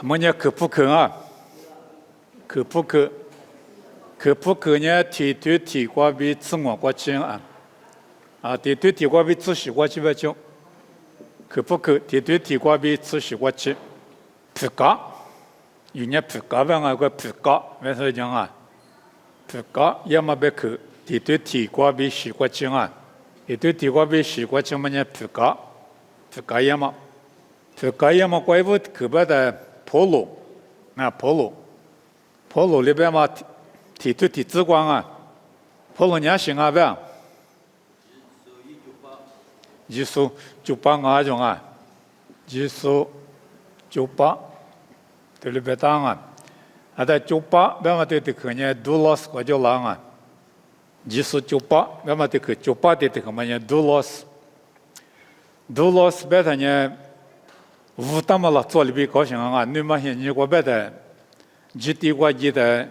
뭐냐 극복형啊，극복형呢，提对提高比自我国情啊，提对提高比自习国情不就？克服提对提高比自习国情，普高，有呢普高吧？我个普高，为啥讲啊？普高要么别去提对提高比习国情啊，提对提高比习国情么呢？普高要么怪不可不的坡路啊，坡路里边嘛提对提自光啊，坡路伢行啊呗。Jisu cupa ngajong Jisu cupa terlibetangan ada cupa bema titiknya dulos kojolangan Jisu cupa bema titik cupa titiknya dulos betanya vutamala tsolbi koshanga numa hinni ko beta jiti ko jita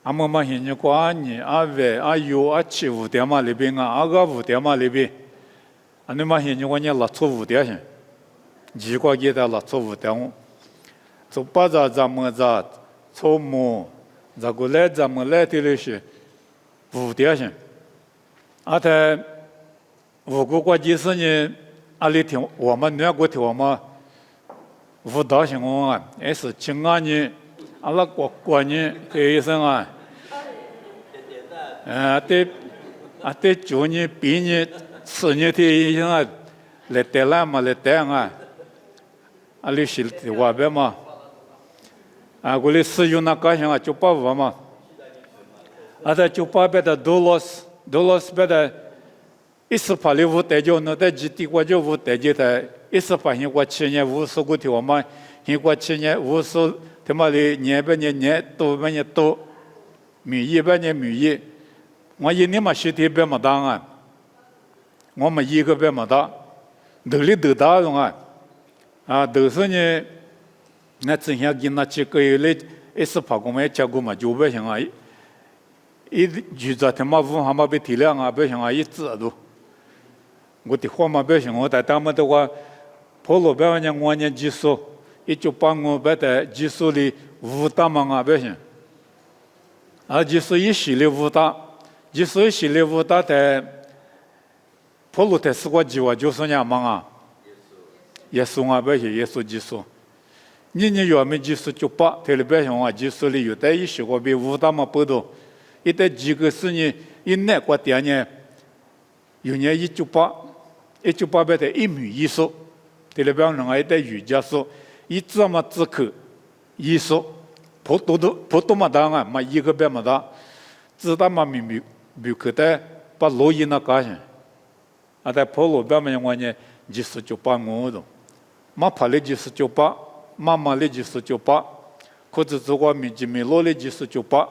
amama hinni ko ani ave ayu achi vutema libinga aga vutema libi 안에 마히 니고냐 라초부 대신 지과기다 라초부 대고 조빠자 잠마자 초모 자고레 잠레 til시 부대신 아테我国国际是呢ali听我们那国听我们辅导情况啊也是情感呢阿拉国呢给医生啊对就呢比呢4年的现在来台湾嘛，来台湾啊，历史的话呗嘛，我们使用那个像98嘛，在98的多罗斯的18里乌代表那在基地国就乌代表的18年过7年50个的我们，现过7年50他妈的年多米100我一年嘛10天别么当啊。我们一个别么大，都里都大种都是呢，那之前跟那几个月嘞，18个月结果嘛就不行一就在他妈屋还没被体谅不行一直都，我的话嘛不行，我在他们的话，跑路别呢我呢技术，一就帮我别的技术里武大嘛不行，技术一系列武大的。普鲁特斯国计划就是伢忙耶稣不是耶稣技术，你要没技术就把特别别像技术里有的一些个比武大嘛不多，一的几个是呢，一那个点呢，有呢198别的1米艺术，特别别像一的瑜伽术，一这么只口艺术，普多嘛当嘛一个别么大，知道嘛米可的把录音那干些。在普罗边面我呢，1998我都，马帕里1998，妈妈里1998，或者是我米罗里1998，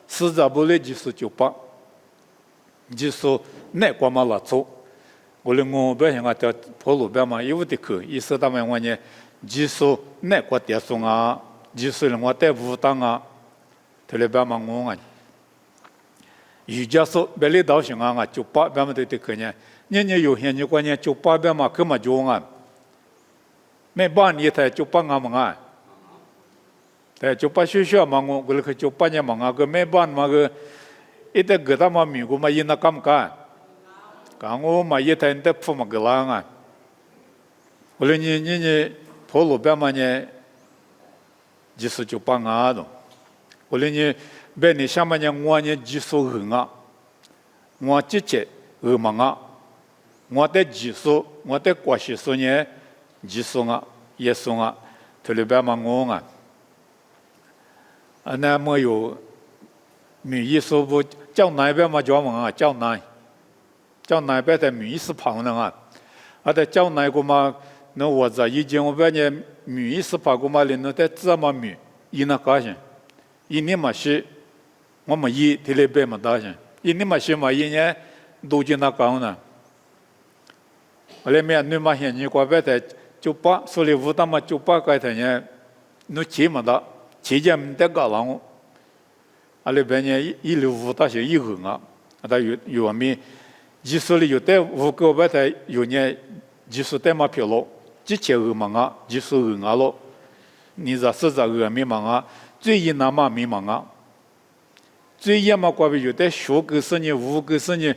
斯扎布里1998，就是那国嘛拉错，我哩我边上在普罗边嘛有的去，意思他们我呢，就是那国电送就是我在武当特别边嘛我瑜伽说别里道行98边嘛的去呢。年有些你关键98边嘛，根本就没办你才98嘛但98学校嘛，我那个98年嘛个没办嘛个，一代个他嘛米个嘛，那干我嘛一代的铺嘛个啦我说你跑路边嘛呢，就是98的，我说你别你下面呢我呢就是我直接嘛我的技术，我的关系说呢，技术也送特别嘛我那么有米艺术不叫南边嘛叫嘛叫南边的米是旁的在叫南个嘛，那我在以前我边呢米是旁个嘛里头在这么米，那高兴，一年嘛是，我们特别嘛大兴，一年嘛是嘛一年都进那高呢。后来面你嘛现你过别的98，所以武大嘛98个的呢，你起嘛的，起见没得个人，里边呢一流武大是一个但有我们技术里有的5个别的有呢技术的嘛漂了，几千个嘛技术了。你这是这个迷茫啊，最一那么迷茫啊，最一嘛关于有的学个是你无个是你，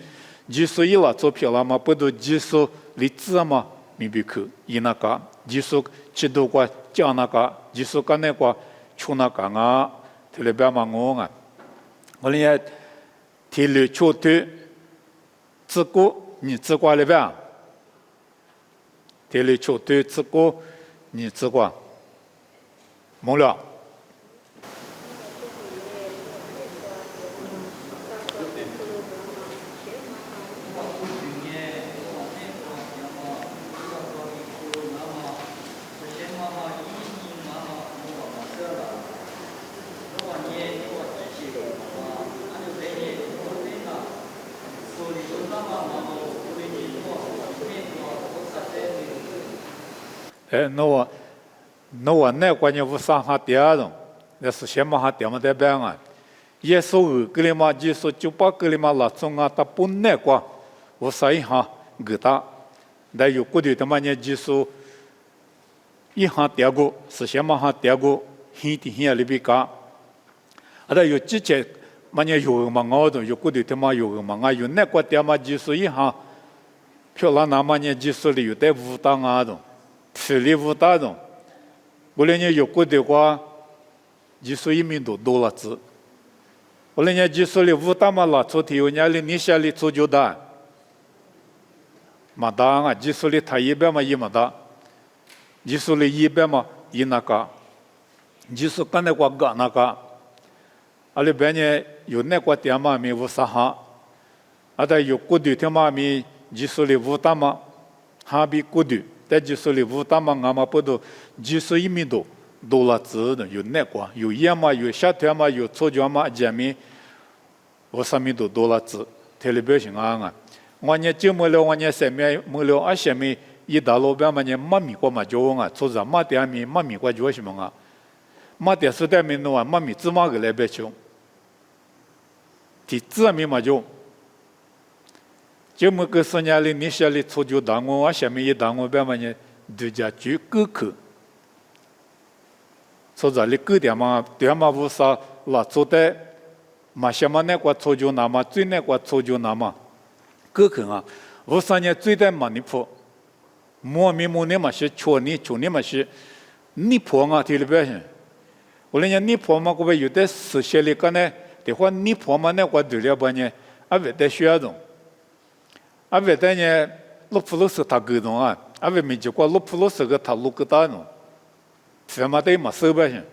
技术一了做票了嘛，不都技术里子嘛，明白去，一那个技术制度过讲那个技术干那个出那个啊，特别别嘛我啊，我连体力球队自古你自过了呗，体力球队自古你自过。没了。那我那关键无啥哈第二种，那是先嘛哈点么的办啊？耶稣个里嘛，耶稣就把个里嘛拉中啊，他不那个，无啥一哈个他，但有过的他妈呢，耶稣一哈第二个是先嘛哈第二个，现的现里边讲，啊，但有之前嘛呢有嘛我都有过的他妈有嘛啊，有那个点嘛耶稣一哈，漂亮那嘛呢耶稣里有带武打啊种，体力武打种。我那年有过的话，技术一名多了子。我那年技术里武打嘛了，昨天有年里你下里做就打，嘛打啊，技术里他一百嘛一嘛打，技术里一百嘛一那个，技术干那个干那个，阿里边呢有那个点嘛没无啥哈，阿但有过的天嘛没技术里武打嘛，哈比过的。但技术里武打嘛，俺们不都技术一米多了子的，有那个，有烟嘛，有下天嘛，有搓脚嘛，前面我上面多了子，特别行啊！我呢就没了，我呢上面没了，啊下面一大路边嘛呢，妈咪过嘛就啊，做着妈点面，妈咪过就什么啊？妈点是点面弄啊，妈咪芝麻个来别求，提芝麻嘛就。就么个生年里，你下里搓就打我，我下面一打我，别么呢，对家就沟口。所以里沟点嘛，点嘛无啥拉做的，嘛下面那个搓就那么，最那个搓就那么，沟口啊，无啥呢最的嘛你破，莫名莫念嘛是戳你嘛是，你破啊，听里边是，我那你破嘛，个位有的实现里个呢，的话你破嘛那个对了不呢，啊为的需要种。阿为的呢，路普罗斯他沟通啊，阿为没结果路普罗斯个他路个大喏，什么的嘛手吧先，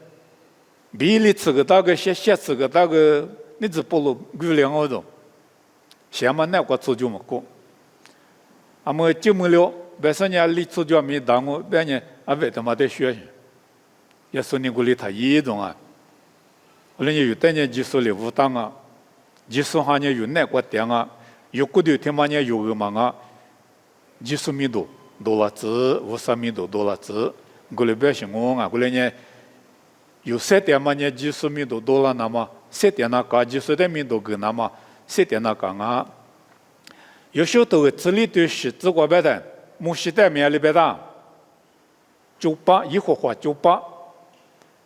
比例吃个大个些吃个大个，你只不如够两个种，什么那个做就么过，阿么就么了，为啥呢？你做就没当我，别呢阿为他妈的学些，也说你个里他一种啊，我那有的呢技术里武当啊，技术行业有那个点啊。有过的天嘛呢有个嘛啊，技术密度多了子，无啥密度多了子，过来别想我啊，过来呢有些点嘛呢技术密度多了那么，些点那个技术的密度个那么，些点那个啊，有些都智力对是自个别的，木西代面里边的，98一会话98，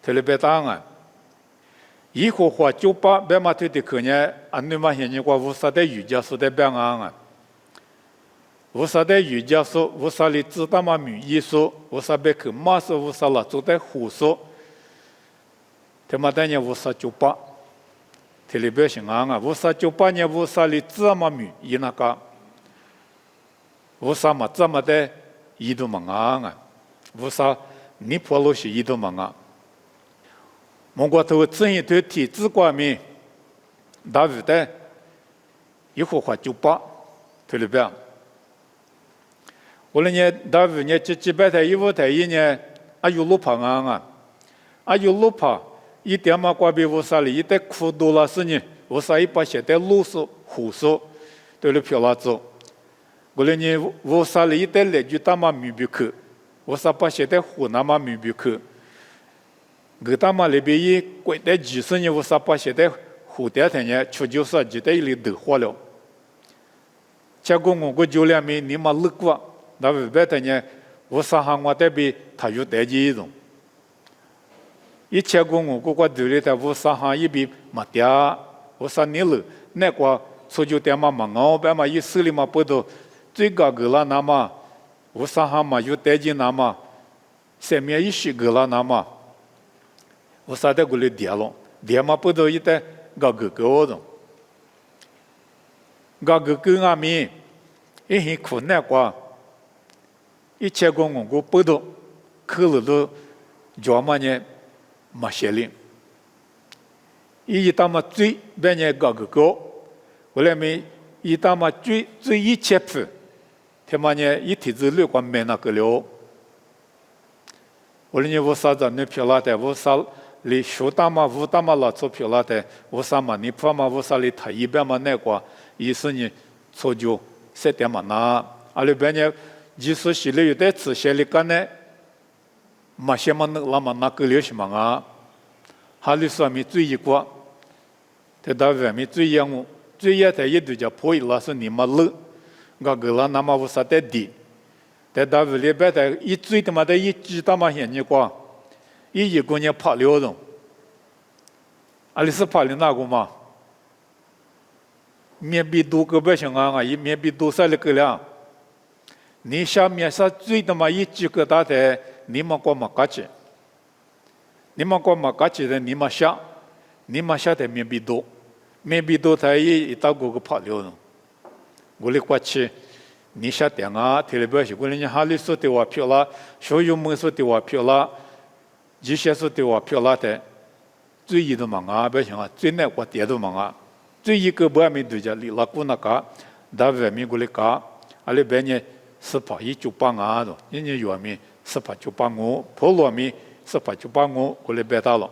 特别别大啊。一会话98，别嘛对的可呢，俺那嘛现在话无啥的瑜伽说的别啊，无啥的瑜伽说，无啥的知道嘛语言说，无啥别去马说，无啥了做的胡说，他妈的呢无啥98，特别行啊，无啥98呢无啥的知道嘛语言那个，无啥嘛知嘛的一度嘛啊，无啥你破路是一度嘛啊。蒙古头正一头体制观面，大卫的一会话98，对了别？我那年大卫呢，几百台衣服台一年，啊有路跑啊，啊有路跑，一点嘛挂比无啥哩，一代苦多了是呢，无啥一把写的路数胡说，对了漂拉走。我那年无啥哩一代来句大嘛米比克，无啥把写的湖南嘛米比克。个大嘛里边一贵的几十年，我啥把现在蝴蝶台呢，出就说就在里头花了。结果我个就两面你嘛乐过，那外边台呢，我啥行我这边他有带几种，一切公我国对里的无啥行一笔没掉，无啥你了，那个出就点嘛忙哦，别嘛一手里嘛不都最高个了那么，无啥行嘛有带进那么，上面一些个了那么，无啥的过来跌了，跌嘛不都一带高个个的，高个个阿米，一很苦那个，一切公我国不都，可了都叫嘛呢？马歇林，一他妈最别人搞个高，后来没一他妈最一切铺，他妈呢一天子六关没那个了，后来呢我啥子那漂亮的，我啥里学他妈五他妈老做漂亮的，我啥嘛你怕嘛我啥里他一边嘛那个，意思呢做就7点嘛那，阿里别人即使是里有点吃些里干呢。马些嘛那拉嘛那个了什么啊？哈里说咪最一个，他到外面最样我最也在一度叫破一拉是你嘛了，个个啦那么我啥在地，他到外里边的一最他妈的一知道嘛现你个，一个人跑了的，阿里是跑的那个嘛？面比多个不行啊，一面比多少了个了，你下面啥最他妈一几个大的。你们过马嘎子，你们过马嘎子的你们下的面比多他一到个跑了呢。我哩过去，你下点啊，特别是我哩哈里说的话漂亮，所有门说的话漂亮，这些说的话漂亮的，最一的忙啊，不行啊，最难过点的忙啊，最一个不面对着你拉古那个，到外面过来搞，阿里别人是跑一就帮啊的，人家外面。1895，普罗米1895过来别到了。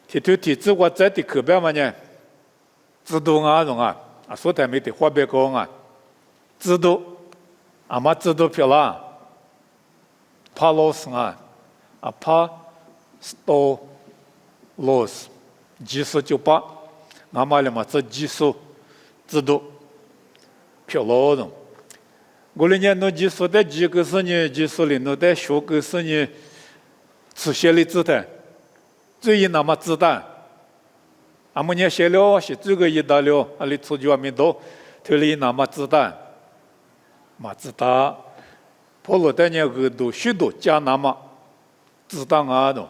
提子我在的课本嘛呢，制度啊种啊，说台没得花别讲啊，制度，阿妈制度漂亮，帕罗斯啊，帕斯罗斯，技术98，阿妈了嘛这技术制度漂亮种。我哩呢，侬技术的几个是呢？技术里侬的学个是呢？吃些的子弹，最一那么子弹，俺们呢写了是这个一大了，阿里出去外面多，头里那么子弹，嘛子弹，跑路的呢个都许多加那么子弹啊都，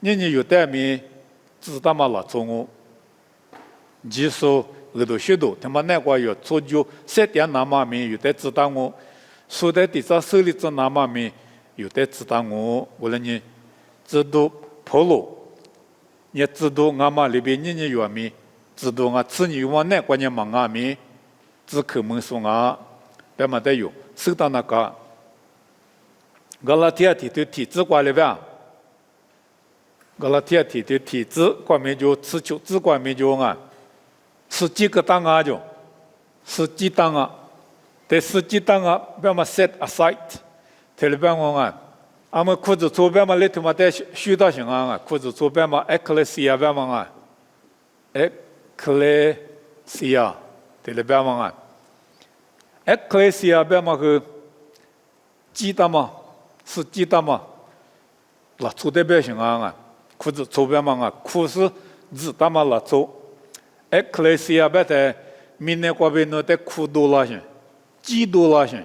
人家有的面子弹嘛老中哦，技术。耳朵许多，他妈那个有做就7点那么面有的知道我，说的第三手里做那么面有的知道我，我了呢，知道跑路，也知道俺妈里边人有面，知道俺子女往那个人忙俺面，只口门说俺，别么的有，收到那个，格拉提亚提的体制过来呗，格拉提亚提的体制过面就持球制过面就俺。是几个档案就，是几档案，但是几档案别嘛 set aside， 特别别我啊，俺们裤子左边嘛里头嘛带许多型啊，裤子左边嘛 ecclesia 别嘛啊 ，ecclesia 特别别嘛啊 ，ecclesia 别嘛个几档嘛，是几档嘛，那左的别型啊，裤子左边嘛啊，裤是字档嘛那左。ecclesia 别的明年过边那得苦多了些，几多了些，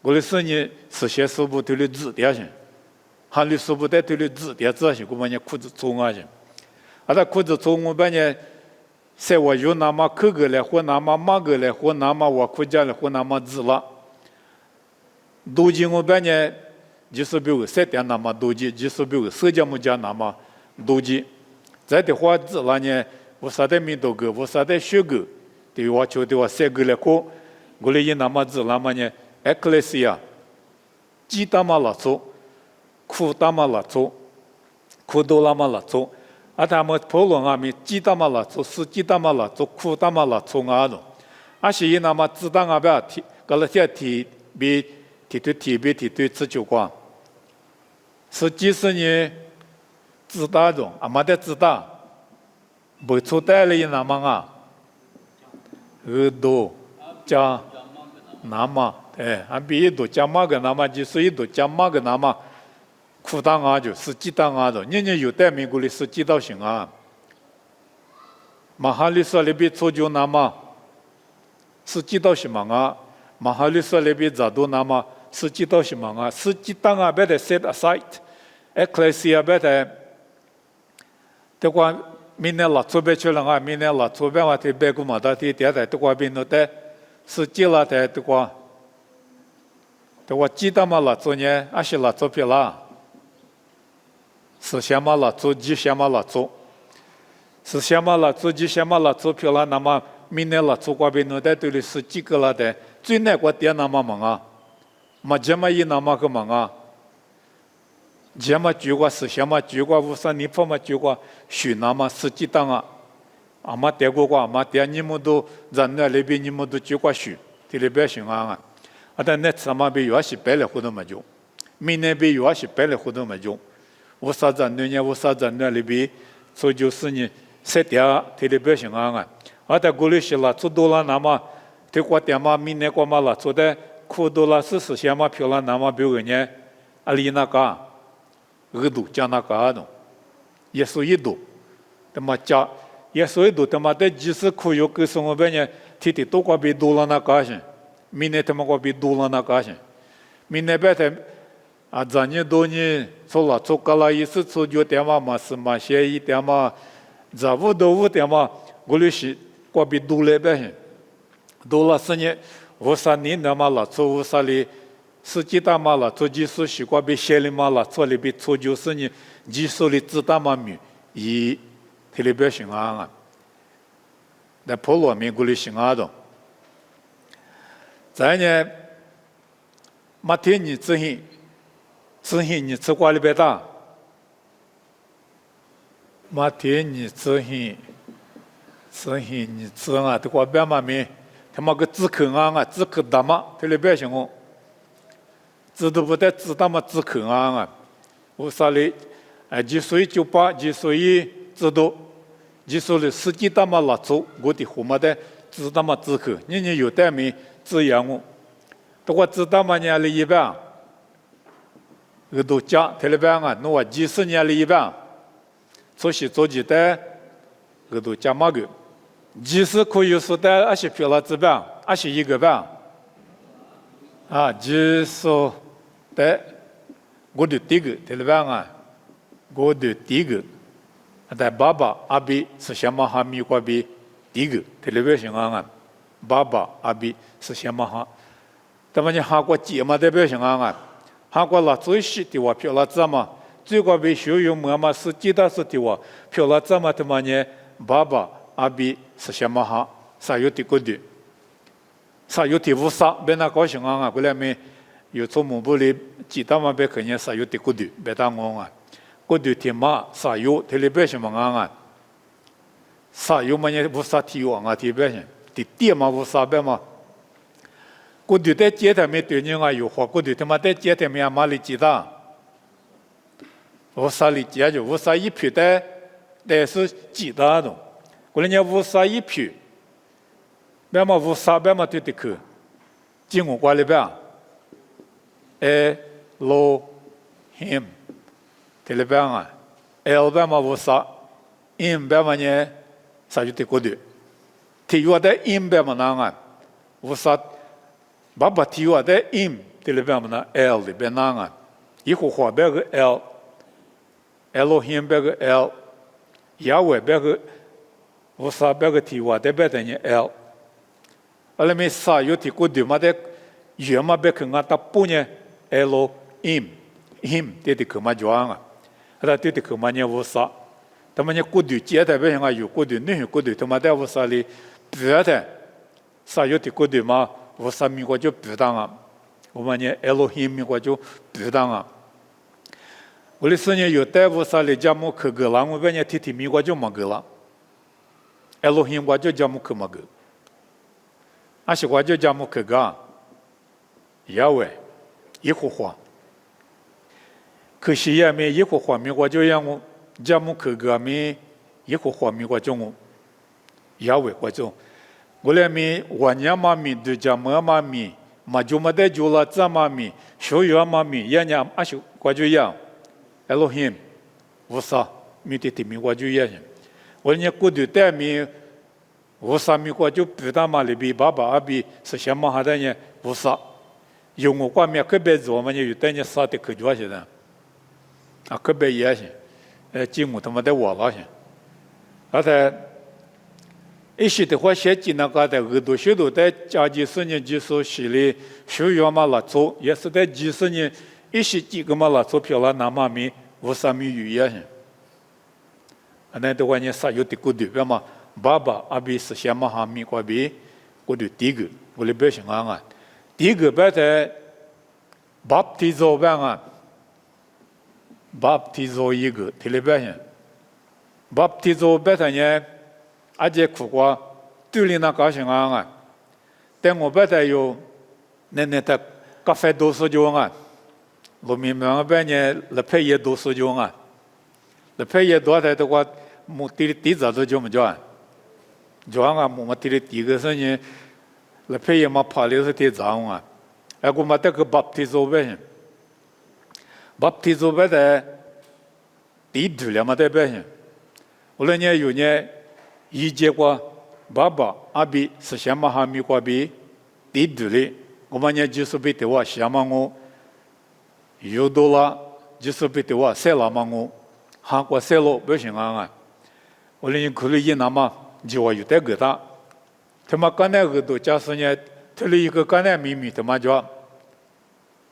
我的生意是些师傅对你指点些，哈里师傅在对你指点这些，我们呢裤子做啊些，他裤子做我们呢，在我有那么口个来或那么马个来或那么我国家来或那么子了，都今我们呢就是比如7点那么都记，就是比如社交木家那么都记，在的话子了呢。我啥的面都个，我啥的学个，对我求对我3个来过，我哩那么子那么呢 ，ecclesia， 几大嘛拉做，苦大嘛拉做，苦多拉嘛拉做，他们普罗阿米几大嘛拉做，是几大嘛拉做，苦大嘛拉做啊种，是那么知道啊不要提，个了些提对自就光，是几十年知道种，没得知道。不出带了那么啊，多加那么，俺比一多加嘛个那么，就是一多加嘛个那么，苦当啊就是几当啊的，人人有代名过的是几道行啊。马哈里说里边初就那么是几道行啊，马哈里说里边咋都那么是几道行啊，是几当啊，别得 set aside。Ecclesia 别得，这个明年老出别去了啊，明年老出别话题别个嘛，到底点的这个边头的，是几了的这个，这个几当嘛老出呢，还是老出别啦？是什么老出，几什么老出？是什么老出，几什么老出别了？那么明年老出过边头的对的是几个了的，最难过点那么忙啊，嘛这么一那么个忙啊。这么举过是什么举过无啥你不嘛举过许那么实际当啊，阿妈带过过阿妈带你们都人那里边你们都举过许，这里边行啊，但那什么比有些白了活动没用，明年比有些白了活动没用，无啥人那无啥人那里边，所以就是你设定这里边行啊，但过来是了做多了那么，这过点嘛明年过嘛了做的苦多了是什么漂亮那么比如呢，阿里那个。度加那个东，耶稣一度，他妈加耶稣一度，他妈的即使苦有个生活边呢，天天都过比多了那个些，明年他妈过比多了那个些，明年白天啊，咱年多年做了做个了，一次做就点嘛是嘛些一点嘛，咱五到五点嘛，我律师过比多了白些，多了10年，我3年那么了做50里。实际大嘛了，做技术习惯被写了嘛了，做里边做就是你技术里知道嘛米，以这里边行啊，那普罗米国里行啊的，再呢，马天你之前你吃过里边大，马天你之前你吃啊，这个边嘛米，他妈个止口啊，止口大嘛，这里边行哦。知道不得知道嘛？知口啊！我说哩，几岁就把几岁知道，几岁的实际大嘛拉走，我的后嘛的知道嘛知口，人家有代名滋养我，都我知道嘛年里一半，我都讲特别办啊，那我几十年里一半，做些做几代，我都讲嘛个，几十可以说的二十票了几半，21个半，啊，几十。的，我的第一个，对吧啊？我的第一个，但爸爸阿比是什么哈米过比第一个，对吧？行啊，爸爸阿比是什么哈？他们你韩国节嘛对吧？行啊，韩国了最细的话票了怎么？最高比学用么嘛是几大是的话票了怎么？他们呢？爸爸阿比是什么哈？啥有的个的，啥有的无啥，别那高兴啊，过来没？有从门部里记得嘛？别看见啥有的过度，别当我啊，过度天嘛啥有，这里边什么啊？啥有嘛？也无啥体育啊，这边的点嘛无啥别嘛。过度在街头面对人啊有话，过度他妈在街头面嘛里记得，无啥里记就无啥一票的，但是记得的，过来人无啥一票，别嘛无啥别嘛对的去，进我管里边。Elohim， 这里边啊 ，El 边嘛无啥 ，Im 边嘛呢，啥就得过的。体育的 Im 边嘛那啊，无啥，爸爸体育的 Im 这里边嘛那 El 里边那啊，一会话边个 L，Elohim 边个 L， 亚伟边个无啥边个体育的边的呢 L， 阿拉没啥有体过的嘛的，原嘛边看啊打不呢。Elohim， him 这的可嘛讲啊，他这的可嘛呢无啥，他们呢过度接待别人啊有过度，那有过度，他们在无啥里别的，啥有的过度嘛，无啥民国就别当啊，我们呢 Elohim 民国就别当啊，我的生意有在无啥里家么去个了，我们呢天天民国就没个了 ，Elohim 国就家么去没个，阿是国就家么去个，亚伟。一户话，可惜也没一户话没我就让我家母去个没一户话没我就我，也为我就我来没我娘妈咪对家母妈咪，嘛就没得就了这妈咪，小月妈咪也娘阿修我就样， Elohim 无啥米的米国就也行，我人家过去带米无啥米国就不打嘛里比爸爸阿比是什么哈的呢？无啥，用我挂面可别做嘛，有带人啥的可做些的，啊可别也行，进我他妈的我了行，而且。一些的话，写进那个的耳朵许多在家几十年技术系里需要嘛拉做，也是在几十年一些几个嘛拉做票了，那么米无啥米语言些。那的话呢，啥有的过对边嘛，爸爸阿比是先嘛哈米过比，过对第一个，我里边想啊，第一个别在 baptizo 边啊 ，baptizo 一个，这里边想 baptizo 别在呢。阿姐苦瓜，对里那高兴啊！但我不得有那的咖啡多数就啊，路面上边呢，那配也多数就啊，那配也多的话，目的第早都就没叫啊，叫啊，目的第一个是呢，那配也嘛跑的是第早啊，哎，我嘛得个baptizo边，baptizo边的第2了嘛得边，我那年有呢。一结果，爸爸阿比是什么哈米过比第2里，我们呢就是比的话什么我有多了，就是比的话塞了嘛我，韩国塞了不行啊！我那可能一那么就话有点个大，他妈刚才个都假设呢，他里一个刚才秘密他妈叫，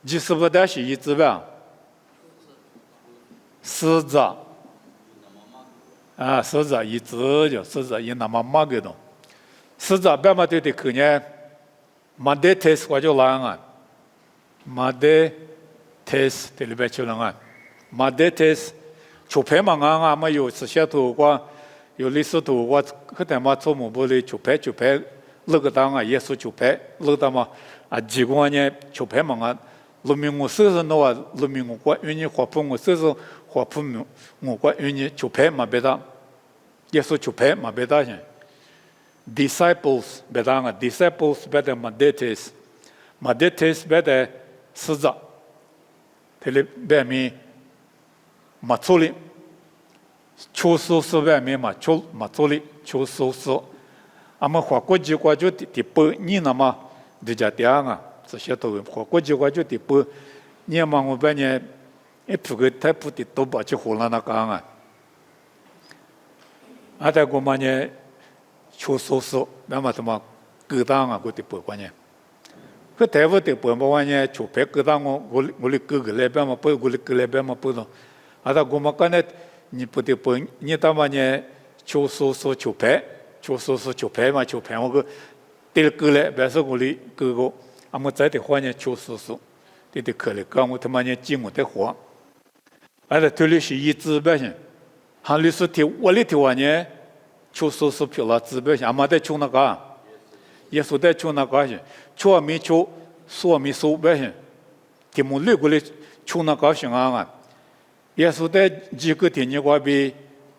就是不但是一只吧，狮子。啊，狮子一只就狮子一那么马个东，狮子别嘛对的去年，马德特斯我就来啊，马德特斯这里边去了啊，马德特斯，出牌嘛啊嘛有这些图画，有历史图画，可能嘛做木布的出牌，那个当啊也是出牌，那个嘛啊几个呢出牌嘛啊，路面我手上的话，路面我关于你花盆我手上。花盆我关于你出牌嘛别打，耶稣出牌嘛别打些 ，disciples 别打啊 ，disciples 别的 Madetes 别的狮子，这里别米马处理，出手是别米马处理出手是，俺们华国际国就第8你那么人家这样啊，这些都华国际国就第8，你嘛我别呢。一铺个太铺的都把去火了那干啊！阿在我们呢，出手手，那么什么勾当啊，我的不关呢？可台湾的不嘛呢，出牌勾当我的勾个来边嘛不，我的勾来边嘛不喏。阿在我们刚才你不得不，你他妈呢，出手手出牌，出手手出牌嘛出牌，我个对勾来，别说我的勾个，阿么在的话呢，出手手，对的可来讲我他妈呢，进我的活。而且这里是一指标性，还里是提我里提完呢，出手是票了指标性，俺们在出那个，也是在出那个些，出没出，说没说标性，题目里过来出那个性啊，也是在几个电影关边，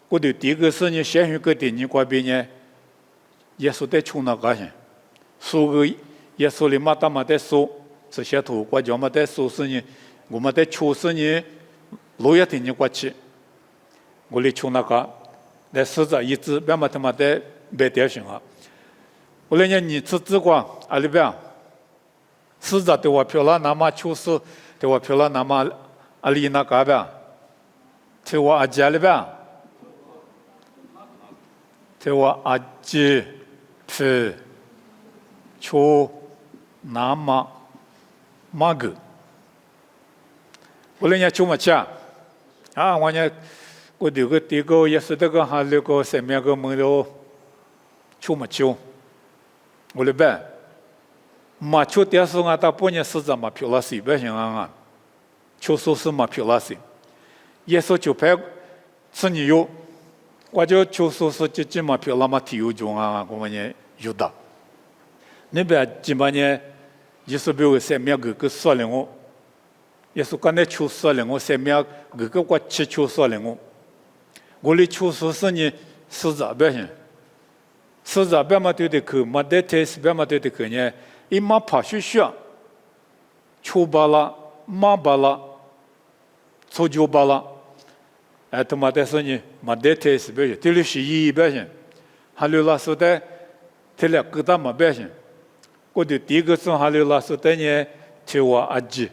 我对第一个是呢，先学个电影关边呢，也是在出那个些，说个也是里嘛他妈在说，这些图国家嘛在说是呢，我们在出是呢。路也挺你过去，我里出那个，那狮子一只，别嘛他妈的别点行啊！我那年你只管阿里边，狮子对我漂亮，那么出事对我漂亮，那么阿里那个边，对我阿姐里边，对我阿姐是出那么马个，我那年出么钱？啊，我呢，我这个第一个也是这个还那个上面个门了，出么久？我那边，马出电视啊，到半夜时间嘛，票了谁不行啊？出手是嘛票了谁？也是就拍是你有，我就出手是就嘛票了嘛体育中啊，我们呢有的。那边基本呢，就是比如上面个说了我。也是刚才出事了，我上面个我去出事了我的出事是呢是咋办呢？是咋办嘛？对的去，没得特是办嘛？对的去呢？一马跑去学，出巴了，马巴了，出就巴了，他妈的说你没得太是表现，这里是一表现，哈利拉说的，这里各大没表现。我的第一个从哈利拉说的呢，提我阿吉，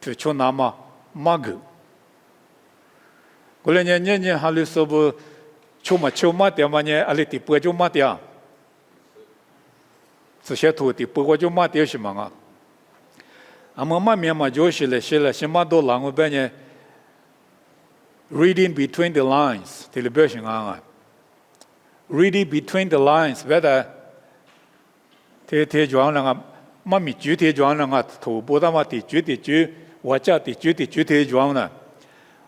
提出那么马个。过来年哈利说不，出马点嘛呢，阿里第八就马点，这些图第八个就马点什么啊？阿么嘛面嘛就是了，是了，什么都啷个办呢？ Reading between the lines， 这里表现啊 ，reading between the lines， 别的，讲那个，妈咪具体讲那个，头部他妈的具体，我家的具体讲呢，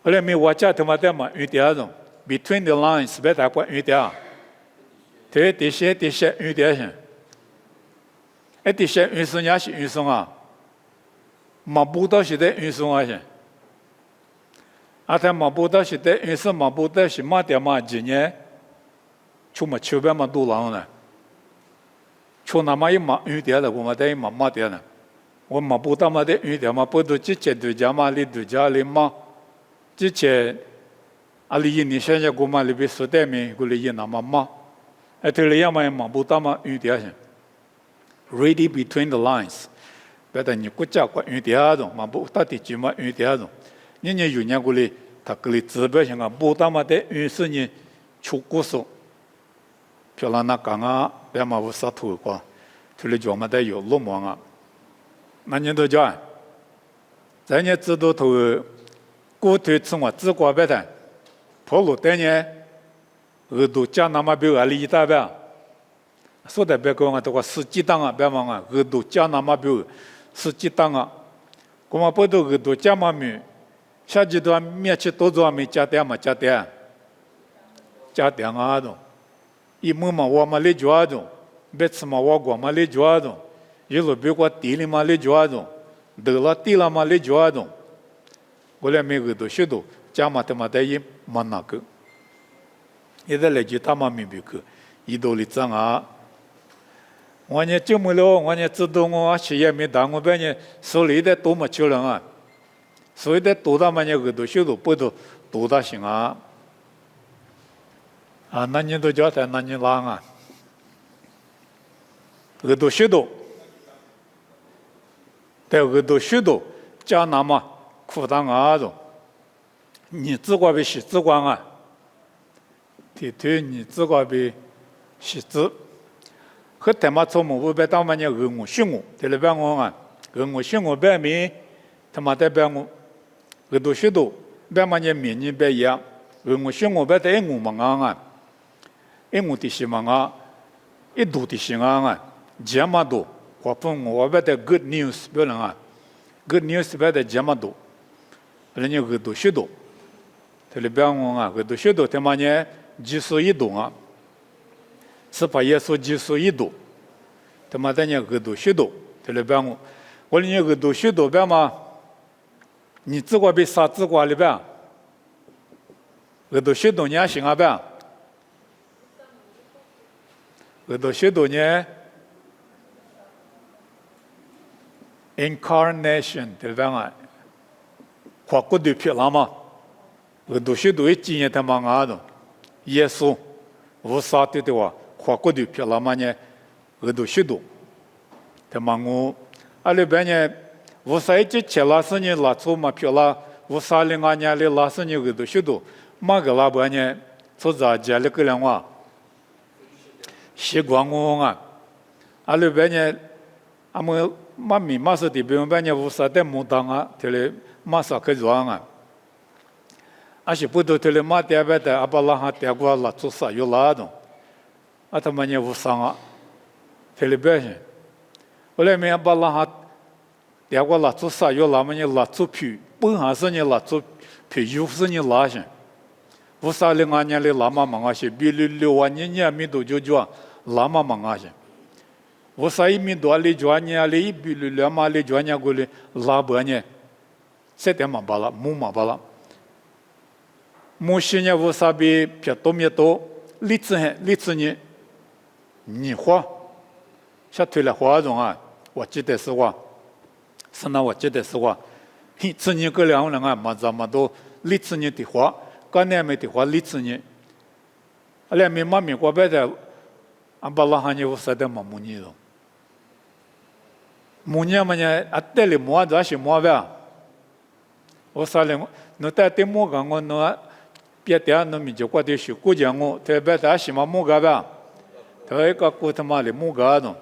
后来我家他妈的嘛，有点种 between the lines， 别的关有点，这些有点些，这些运送也是运送啊，嘛不到是的运送啊些。 他马布达是的，因是马布达是马点嘛，今年出嘛秋边嘛多浪呢，出那么一马雨点了，我们在马点呢，我马布达嘛的雨点嘛，不都之前对家嘛里对家里嘛，之前阿里你现在我们里边说的没，我里也那么嘛，这里要么马布达嘛雨点些 ，reading between the lines， 别的你国家关雨点种，马布达的就嘛雨点种。 人家有年过来，他过来指标性啊，不他妈的有时呢出故事，漂亮那讲啊，别嘛无啥头过，出来讲嘛得有落忙啊。那人都讲，咱年知道头，过头从我自挂别的，跑路的呢，耳朵讲那么表啊，里大表，说的别讲啊，都话司机当啊，别忙啊，耳朵讲那么表，司机当啊，我们不都耳朵讲嘛没。 下阶段面去多做没加点嘛加点啊种，一亩嘛我嘛来抓种，别次嘛我嘛来抓种，一路别个地里嘛来抓种，得了地了嘛来抓种，我来每个都学到，加嘛他妈的也蛮那个，现在来就他妈没别个，一道里长啊，我呢就没了，我呢知道我企业没当我别呢手里的多么久了啊。 所以在多大嘛呢？耳朵修都不都多大行啊？啊，那你都叫他那你啷啊？耳朵修都，在耳朵修都加那么苦当啊种，你自个别是自个啊，对你自个别是自，和他妈做么不别当嘛呢？耳我修我，对了别我啊，耳我修我别没，他妈的别我。 个多许多，别嘛呢面呢别样，我想我别在我们啊，我的希望啊，一多的希望啊，这么多，或分我别在 good news 别人啊 ，good news 别在这么多，人家个多许多，这里别我啊，个多许多，他妈呢，技术一动啊，是把耶稣技术一动，他妈的呢个多许多，这里别我人家个多许多别嘛。 你自个别啥自个里边，都许多年行啊边，都许多年 incarnation 对吧啊？跨国的皮了嘛，都许多一几年他妈啊的，耶稣无啥的话，跨国的皮了嘛呢，都许多，他妈我，阿里边呢。 无啥一切拉斯尼拉出嘛票啦，无啥哩俺家哩拉斯尼个都许多，马个拉半呢，做咋家里个两话，习惯我啊，阿里边呢，阿么马米马是的边边呢无啥的木当啊，这里马啥可装啊，阿是不都这里马点边的阿巴拉哈点过拉出啥有拉动，阿他们呢无啥啊，这里边是，后来没阿巴拉哈。 点过拉出啥药，那么你拉出皮，本行是你拉出皮，又是你拉些。无啥哩俺家哩拉嘛忙啊些，比6万年米多就叫拉嘛忙啊些。无啥一米多哩叫你哩比2嘛哩叫你过哩拉不呢？这点嘛巴拉，木嘛巴拉。木些呢无啥比偏多米多，例子呢，你花，下推了花种啊，我记得是话。 是那我记得是话，一次你个两人啊，嘛这么多，历次你的话，干那没的话理子呢，阿拉没妈咪过别的，阿巴拉汉尼我说的嘛母尼了，母尼嘛呢，阿带里摸着是摸呗，我说了，侬带点摸个我侬别的侬咪就过的是古讲我，特别的是嘛摸个呗，他一个古他妈的摸个喏，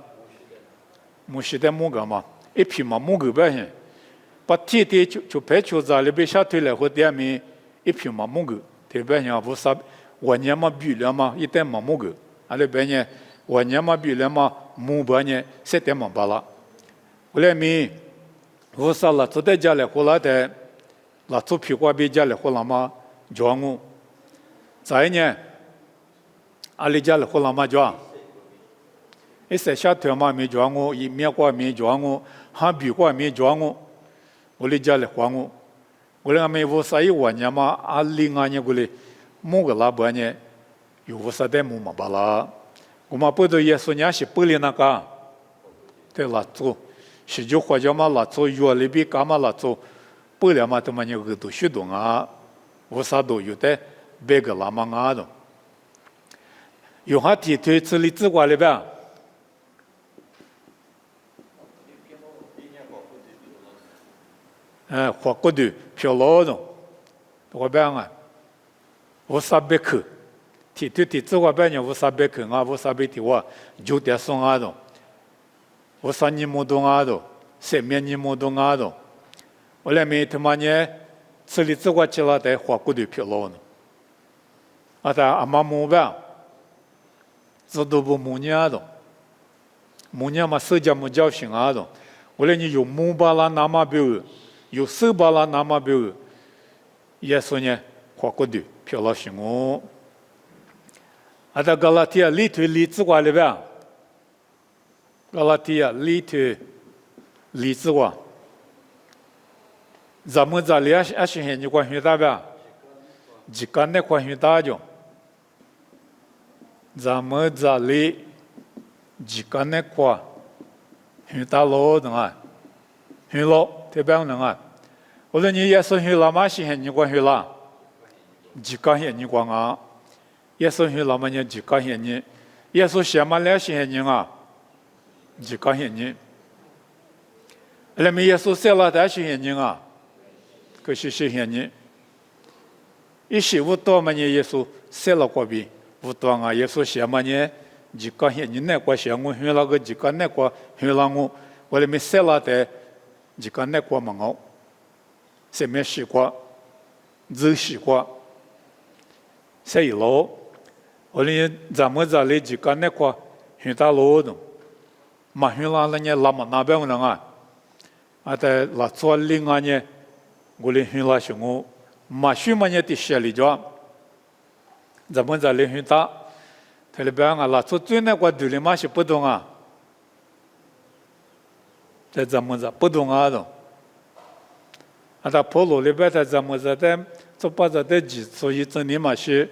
母是的摸个嘛，一批嘛摸个呗。把天天就白球子里边下推来或点面一瓶嘛木狗，特别像不啥我年嘛比了嘛一点嘛木狗，阿里边呢我年嘛比了嘛木半呢7点嘛巴拉，后来面我啥了，坐在家里回来的，那做屁股边家里回来嘛叫我，再呢阿里家里回来嘛叫，一些下推嘛没叫我，一面过没叫我，还比过没叫我。我哩家里还我，我哩阿妹我啥一晚年嘛，阿里阿年过来，某个老板呢，有我啥的么嘛巴拉，我嘛不都也说伢是不哩那个，对啦做，是就或者嘛啦做药里边干嘛啦做，不了嘛他妈你个都许多啊，我啥都有的，别个啦嘛啊的，有哈提推这里自挂里边。花骨头漂老种，我讲啊，我300克，提自我办呢，我300克啊，我300提我9点送啊种，我3年没动啊种，3年没动啊种，我来没他妈呢，这里自我起来的花骨头漂老呢，啊他阿妈没办，这都不母娘种，母娘嘛手脚没教训啊种，我来你有母巴拉那么标。有手把拉那么标，也说呢，花骨头漂老行哦。啊，在加拉提亚里头里子瓜里边，加拉提亚里头里子瓜，咱们这里也是很你关系大呗，几个那关系大就，咱们这里几个那关很大老的啊，很老。特别能啊！我说你也说去老马西很你关去啦，几个很你关啊？也说去老马你几个很你，也说什么来西很你啊？几个很你，那么也说谁拉的西很你啊？可是西很你，一些无多嘛你也说谁拉过比无多啊？也说什么呢？几个很你那个想我去那个几个那个去那我那么谁拉的？几个那过嘛哦，什么西瓜，肉西瓜，谁老？我哩咱们这里几个那过很大老的，马很拉了呢，拉嘛那边人啊，啊在拉做另外呢，我哩很拉什么，马许嘛呢的些里着，咱们这里很大，他里边啊拉做最那过对哩嘛是不同啊。在咱们这不同啊的，啊，他跑路里边在咱们这的，做把这的几，所以这里嘛是，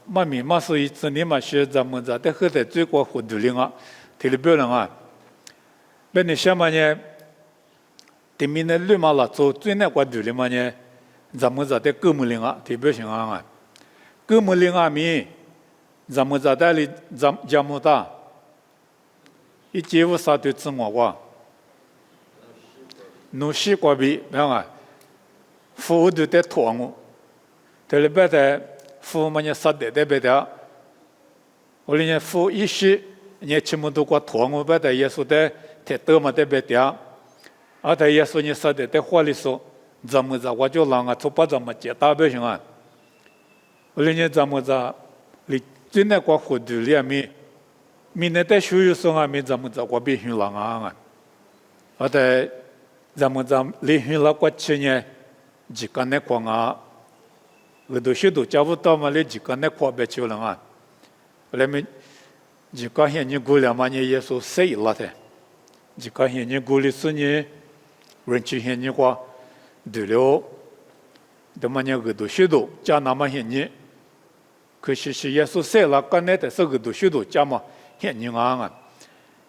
嘛米嘛，所以这里嘛是咱们这的后头最高活动量啊，这里边人啊，那你什么呢？对面的绿马拉做最那活动量嘛呢？咱们这的购物量啊，特别像啊，购物量啊米，咱们这的里咱们大，一节五啥都自我哇。侬西瓜比，明白？服务都得拖我，这里边的服务嘛，你啥的别的，我哩呢服务一些，你全部都给我拖我，别的也说的太多嘛，别的，啊，他也说你啥的在话里说，咱们这我就让啊，从把咱们接大不行啊，我哩呢咱们这里最那个活动里面，明年在学校上啊，明咱们这我必须让啊，啊在。咱们这里很老过去呢，几个那光啊，我都许多家务到嘛，里几个那光别去了啊。后来me几个现你过了嘛，你也说谁了的？几个现你过了是呢，人去现你话对了，那么你我都许多家那么现你，可是也说谁了？刚才的是我都许多家嘛现你啊，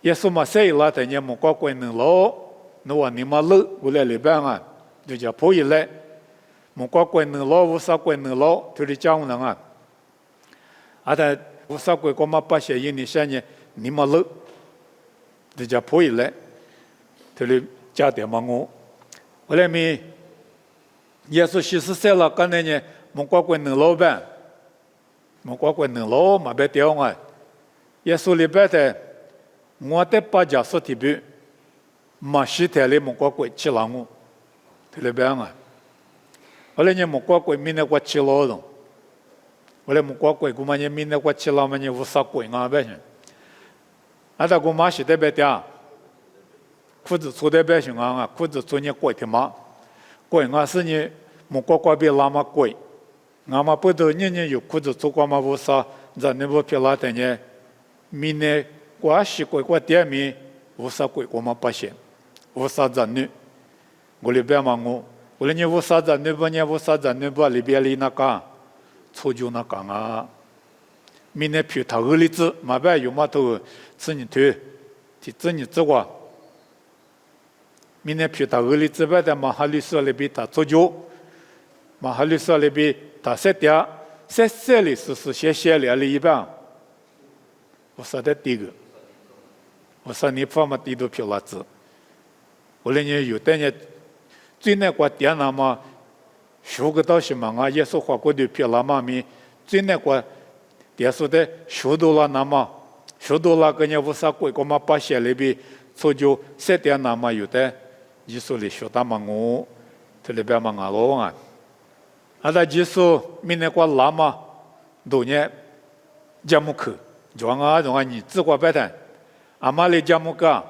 也说嘛谁了的？你莫怪能老。那我你妈老过来里边啊，就叫跑一来，木瓜鬼能老，无啥鬼能老，头里讲人啊，阿他无啥鬼，我们把些印尼些呢，你们老，人家破译来，头里加点嘛我，后来咪，耶稣40岁了，刚才呢，木瓜鬼能老呗，木瓜鬼能老嘛别掉啊，耶稣里边的，我得把家说提比，嘛西台里木瓜鬼吃了我，头里边啊。后来呢，木瓜鬼明年我吃了了，后来木瓜鬼姑妈呢明年我吃了嘛呢无啥鬼啊别行，阿达姑妈是得别的，裤子穿得别行啊，裤子穿呢鬼的嘛，鬼啊是呢木瓜鬼比拉嘛鬼，俺嘛不都年年有裤子穿过嘛无啥，咱那不皮拉的呢，明年我是鬼我店面无啥鬼我嘛不行，无啥咱女，我里边嘛我。我来你无啥子，你不你无啥子，你不里边里那个，初就那个啊，明年皮他个例子，马边有嘛都吃你头，提吃你这个，明年皮他个例子边的马哈律师里边他初就，马哈律师里边他设点，设里是写里一般，我说的第一个，我说你放嘛第多皮拉子，我来你有的呢。最那个点那么，学个到什么啊？耶稣话过的皮拉嘛咪，最那个点说的学到了那么，学到了个人无啥鬼，我们把写里边，所就设点那么有的，耶稣里学到嘛我，这里边嘛俺老啊，阿达耶稣明那个拉嘛，多年，节目课，装啊你自个白谈，阿妈里节目个，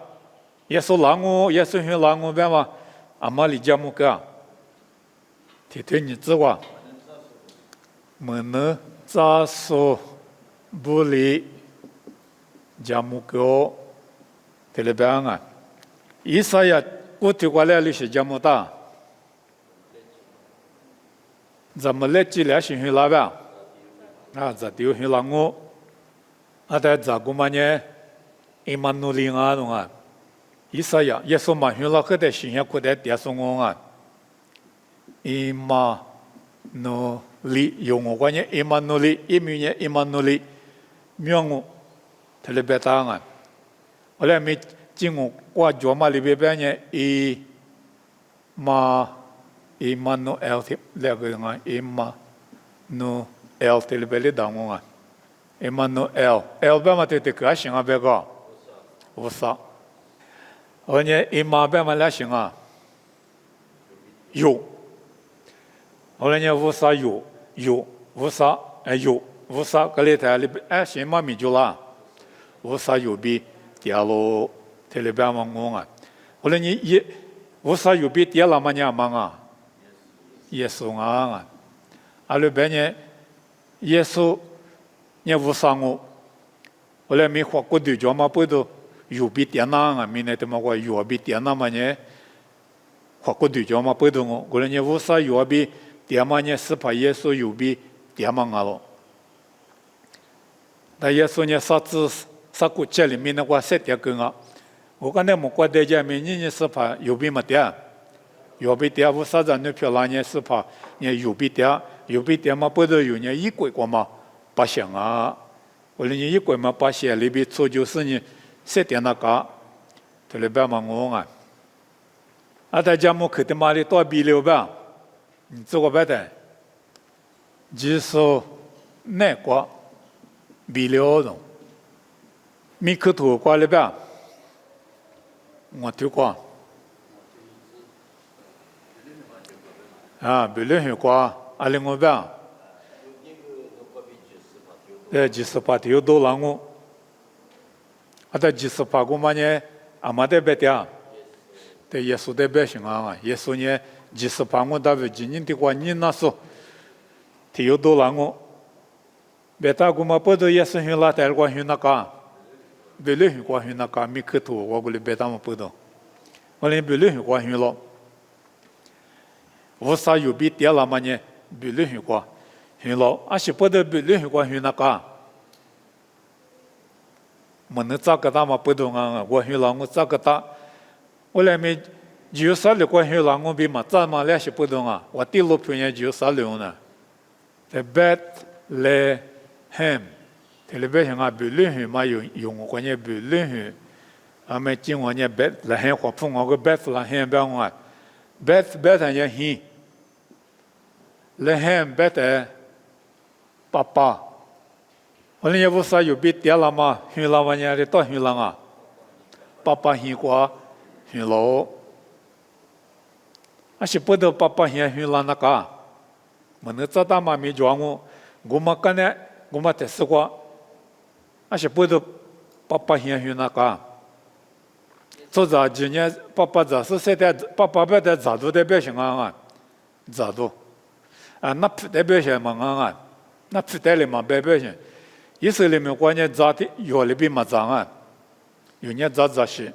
耶稣拉我，耶稣训拉我边嘛。阿妈里家木个，提推你知话，么呢？咋说不离家木个？这里边啊，以赛亚过去过来的是家木大，怎么来治疗心血拉吧？啊，这丢血拉我，啊，在咋个嘛呢？伊曼努里啊，侬啊。以赛亚耶稣嘛，原来他的信仰过在点上我啊，伊玛努里用我关键伊玛努里，伊米呢伊玛努里，苗我，他里边答案，后来没进我挂脚嘛里边呢伊玛努 L 的那个人啊，伊玛努 L 的里边的答案啊，伊玛努 L 边嘛对对个信啊别个，无啥。而且伊妈边嘛来行啊，有，后来呢无啥有无啥有无啥个里头里先嘛米就啦，无啥有比掉咯，这里边嘛我啊，后来你也无啥有比掉了嘛呢嘛啊，耶稣啊，阿里边呢耶稣呢无啥我，后来没花过对着嘛不都。有比点哪啊？明年他妈话有比点哪嘛呢？花过对着嘛不懂我，过来呢无啥有比点嘛呢？是怕耶稣有比点嘛啊咯？但耶稣呢啥国家里面的话设点个啊？我刚才没过大家明年是怕有比嘛点，有比点无啥子女漂亮呢？是怕呢有比点嘛不都有呢？一鬼过嘛不想啊？过来呢一鬼嘛不想里边做就是呢。设点那个，这里边嘛我啊，啊大家莫看的嘛里多比了吧？你这个白的，就是那个比了的，米克图过里边，我听过，啊，比了很过，阿里我边，就是把条都让我。啊，在几十八个嘛呢？阿妈在白的，在耶稣在白行啊！耶稣呢，几十八个大卫今年的话，你那说，他有多让我，别大个嘛，不都耶稣训拉带过训那个，别了训过训那个，没可图，我过来别大嘛不懂，我连别了训过训了，无啥有比点了嘛呢？别了训过训了，阿是不得别了训过训那个。么能咋个大嘛不懂啊？我训了我咋个大？我来没就是关于狼我比嘛，咱嘛那是不懂啊，我第六篇就是了呢。在Bethlehem，这里边像啊Bethlehem嘛用我关于Bethlehem，啊没经我呢 Bethlehem 或碰我个 Bethlehem 边我Beth 也很，Lehem Beth 爸爸，我们也不是有比爹了嘛，很老晚年的到很老啊，爸爸很过很老。啊，是不得爸爸现在老那个，我那早大嘛没教我们干呢，我们在试过，啊是不得爸爸现在那个，做啥今年爸爸这是现在爸爸别的咋都代表性啊，咋都，啊那不代表性嘛啊，那不代理嘛代表性，以色列面关键咋的药里边嘛咋啊，有年咋些。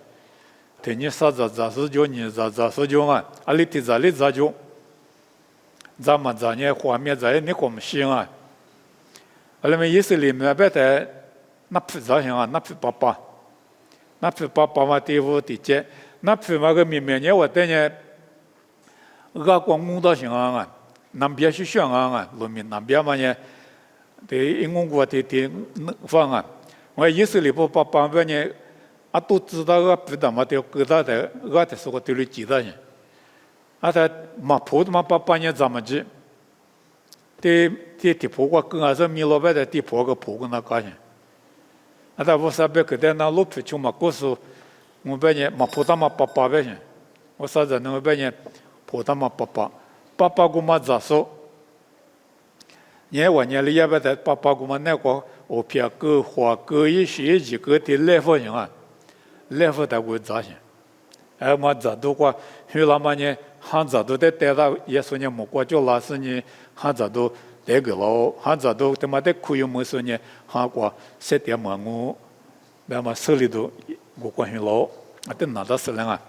天你啥咋是叫你咋是叫啊？阿里咋叫？咱们咱呢画面咱你怎么行啊？阿里面以色列面别的那不咋行啊？那不爸爸嘛第五第七，那不嘛个明明呢我等呢，个光公道行啊？南边是香啊？路面南边嘛呢？对，英国的方案，我以色列不爸爸边呢？啊，都知道个不但嘛的，个他的个的是个对了记得人，啊他嘛婆的嘛爸年怎么子，的婆个跟俺是米老板的地婆个那个人，啊他不是别个的那路皮就嘛故事，我别人嘛婆他嘛爸别人，我啥子那别人婆他嘛爸个嘛咋说？我里也别的爸个嘛那个我偏个花个一学几个的来福人啊。来福的会咋些？哎，我咋都过，后来嘛呢，汉咋都得带到耶稣呢，莫过叫老师呢，汉咋都带个了，汉咋都他妈的可以没说呢，汉过7.5，那么手里头我关系了，啊，等拿到手了啊。